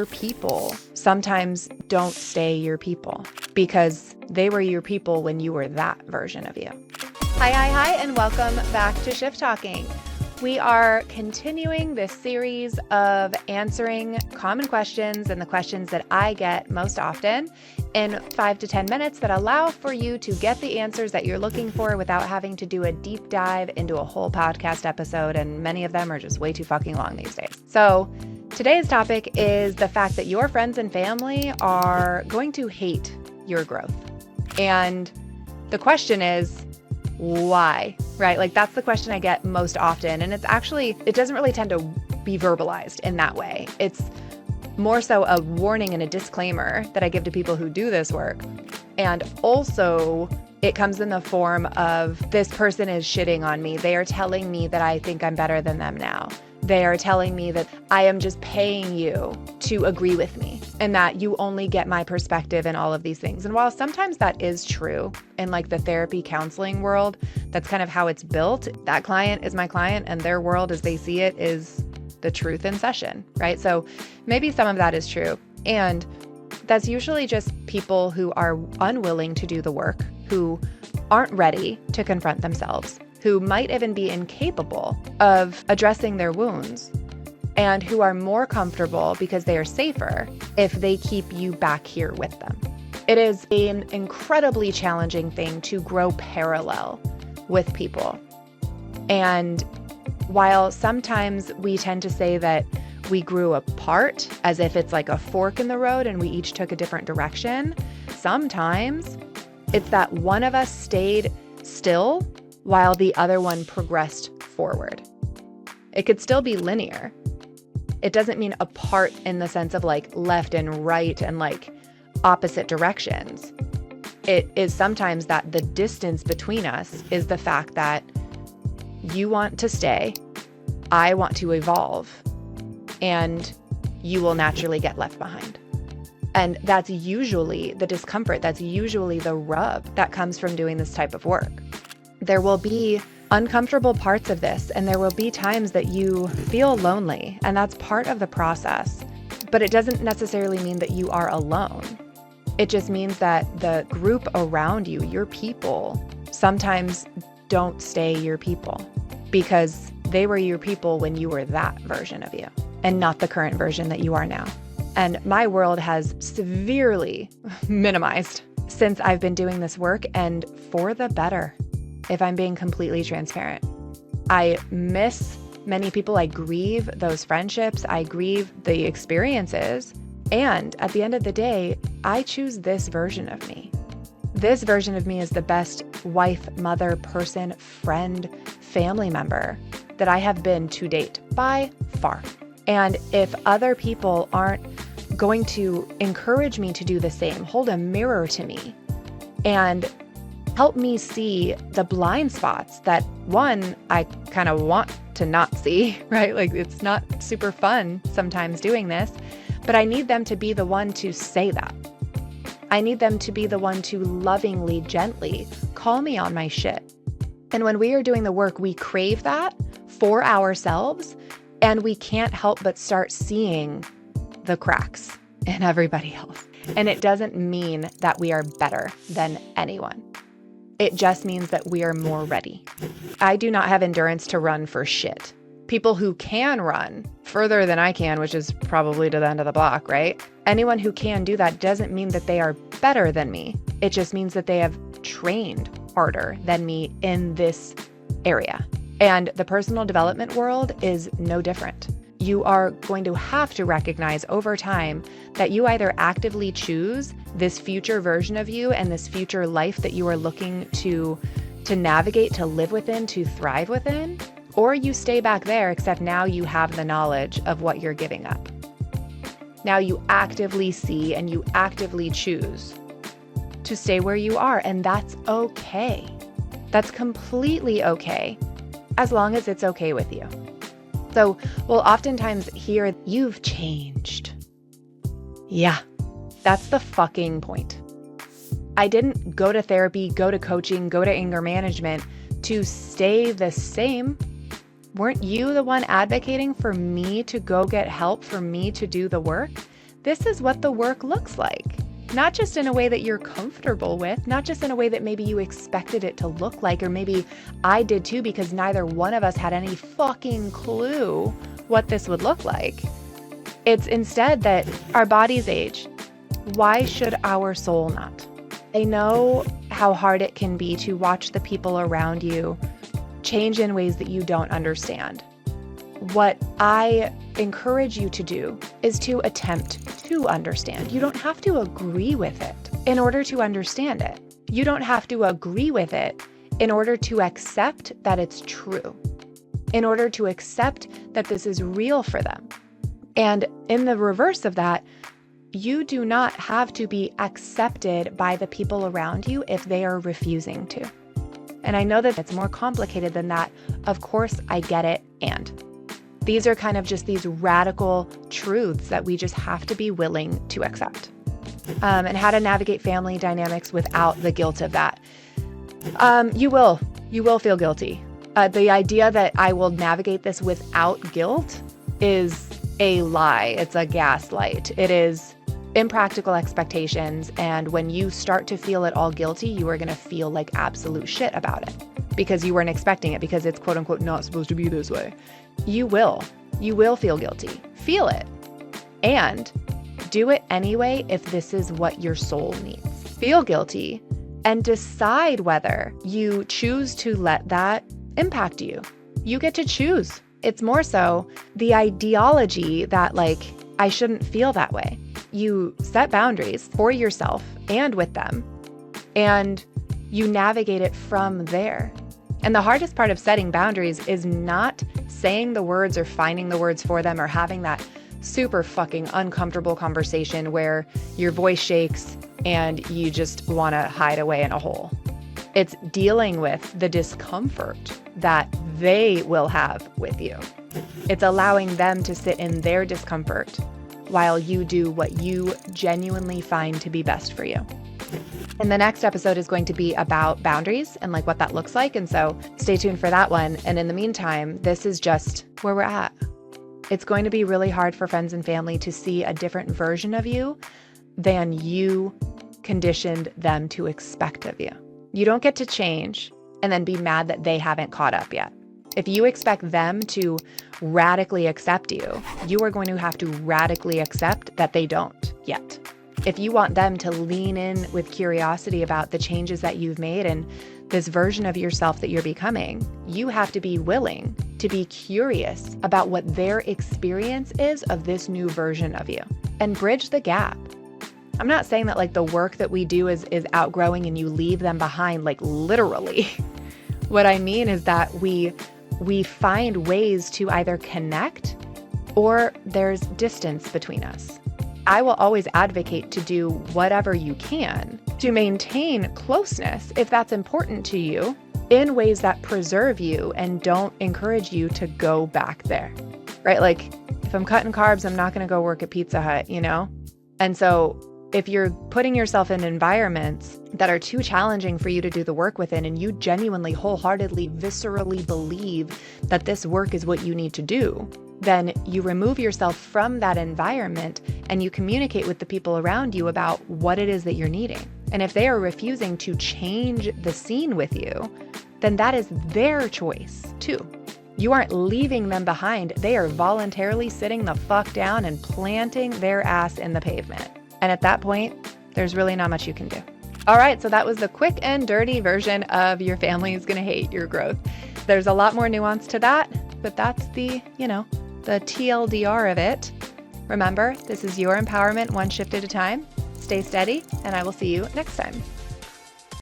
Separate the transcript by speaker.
Speaker 1: your people sometimes don't stay your people because they were your people when you were that version of you. Hi, and welcome back to Shift Talking. We are continuing this series of answering common questions and the questions that I get most often in 5 to 10 minutes that allow for you to get the answers that you're looking for without having to do a deep dive into a whole podcast episode, and many of them are just way too fucking long these days. So today's topic is the fact that your friends and family are going to hate your growth. And the question is, why? Right? Like that's the question I get most often. And it's actually, it doesn't really tend to be verbalized in that way. It's more so a warning and a disclaimer that I give to people who do this work. And also it comes in the form of, this person is shitting on me. They are telling me that I think I'm better than them now. They are telling me that I am just paying you to agree with me and that you only get my perspective and all of these things. And while sometimes that is true in like the therapy counseling world, that's kind of how it's built. That client is my client and their world as they see it is the truth in session, right? So maybe some of that is true. And that's usually just people who are unwilling to do the work, who aren't ready to confront themselves, who might even be incapable of addressing their wounds, and who are more comfortable because they are safer if they keep you back here with them. It is an incredibly challenging thing to grow parallel with people. And while sometimes we tend to say that we grew apart as if it's like a fork in the road and we each took a different direction, sometimes it's that one of us stayed still while the other one progressed forward. It could still be linear. It doesn't mean apart in the sense of like left and right and like opposite directions. It is sometimes that the distance between us is the fact that you want to stay, I want to evolve, and you will naturally get left behind. And that's usually the discomfort, that's usually the rub that comes from doing this type of work. There will be uncomfortable parts of this, and there will be times that you feel lonely, and that's part of the process. But it doesn't necessarily mean that you are alone. It just means that the group around you, your people, sometimes don't stay your people because they were your people when you were that version of you and not the current version that you are now. And my world has severely minimized since I've been doing this work, and for the better. If I'm being completely transparent, I miss many people. I grieve those friendships. I grieve the experiences. And at the end of the day, I choose this version of me. This version of me is the best wife, mother, person, friend, family member that I have been to date by far. And if other people aren't going to encourage me to do the same, hold a mirror to me, and help me see the blind spots that, one, I kind of want to not see, right? Like it's not super fun sometimes doing this, but I need them to be the one to say that. I need them to be the one to lovingly, gently call me on my shit. And when we are doing the work, we crave that for ourselves, and we can't help but start seeing the cracks in everybody else. And it doesn't mean that we are better than anyone. It just means that we are more ready. I do not have endurance to run for shit. People who can run further than I can, which is probably to the end of the block, right? Anyone who can do that doesn't mean that they are better than me. It just means that they have trained harder than me in this area. And the personal development world is no different. You are going to have to recognize over time that you either actively choose this future version of you and this future life that you are looking to navigate, to live within, to thrive within, or you stay back there, except now you have the knowledge of what you're giving up. Now you actively see and you actively choose to stay where you are, and that's okay. That's completely okay, as long as it's okay with you. So we'll oftentimes hear, you've changed. Yeah, that's the fucking point. I didn't go to therapy, go to coaching, go to anger management to stay the same. Weren't you the one advocating for me to go get help, for me to do the work? this is what the work looks like. Not just in a way that you're comfortable with, not just in a way that maybe you expected it to look like, or maybe I did too, because neither one of us had any fucking clue what this would look like. It's instead that our bodies age. Why should our soul not? I know how hard it can be to watch the people around you change in ways that you don't understand. What I encourage you to do is to attempt to understand. You don't have to agree with it in order to understand it. You don't have to agree with it in order to accept that it's true, in order to accept that this is real for them. And in the reverse of that, you do not have to be accepted by the people around you if they are refusing to. And I know that it's more complicated than that. Of course, I get it. And these are kind of just these radical truths that we just have to be willing to accept. And how to navigate family dynamics without the guilt of that. You will feel guilty. The idea that I will navigate this without guilt is a lie. It's a gaslight. It is impractical expectations. And when you start to feel at all guilty, you are going to feel like absolute shit about it because you weren't expecting it, because it's quote unquote not supposed to be this way. You will feel guilty. Feel it. And do it anyway if this is what your soul needs. Feel guilty and decide whether you choose to let that impact you. You get to choose. It's more so the ideology that I shouldn't feel that way. You set boundaries for yourself and with them, and you navigate it from there. And the hardest part of setting boundaries is not saying the words or finding the words for them or having that super fucking uncomfortable conversation where your voice shakes and you just want to hide away in a hole. It's dealing with the discomfort that they will have with you. It's allowing them to sit in their discomfort while you do what you genuinely find to be best for you. And the next episode is going to be about boundaries and what that looks like. And so stay tuned for that one. And in the meantime, this is just where we're at. It's going to be really hard for friends and family to see a different version of you than you conditioned them to expect of you. You don't get to change and then be mad that they haven't caught up yet. If you expect them to radically accept you, you are going to have to radically accept that they don't yet. If you want them to lean in with curiosity about the changes that you've made and this version of yourself that you're becoming, you have to be willing to be curious about what their experience is of this new version of you and bridge the gap. I'm not saying that the work that we do is outgrowing and you leave them behind, literally. What I mean is that we find ways to either connect or there's distance between us. I will always advocate to do whatever you can to maintain closeness if that's important to you in ways that preserve you and don't encourage you to go back there, right? If I'm cutting carbs, I'm not going to go work at Pizza Hut, And so if you're putting yourself in environments that are too challenging for you to do the work within, and you genuinely, wholeheartedly, viscerally believe that this work is what you need to do, then you remove yourself from that environment and you communicate with the people around you about what it is that you're needing. And if they are refusing to change the scene with you, then that is their choice too. You aren't leaving them behind. They are voluntarily sitting the fuck down and planting their ass in the pavement. And at that point, there's really not much you can do. All right, so that was the quick and dirty version of your family is going to hate your growth. There's a lot more nuance to that, but that's the TLDR of it. Remember, this is your empowerment one shift at a time. Stay steady, and I will see you next time.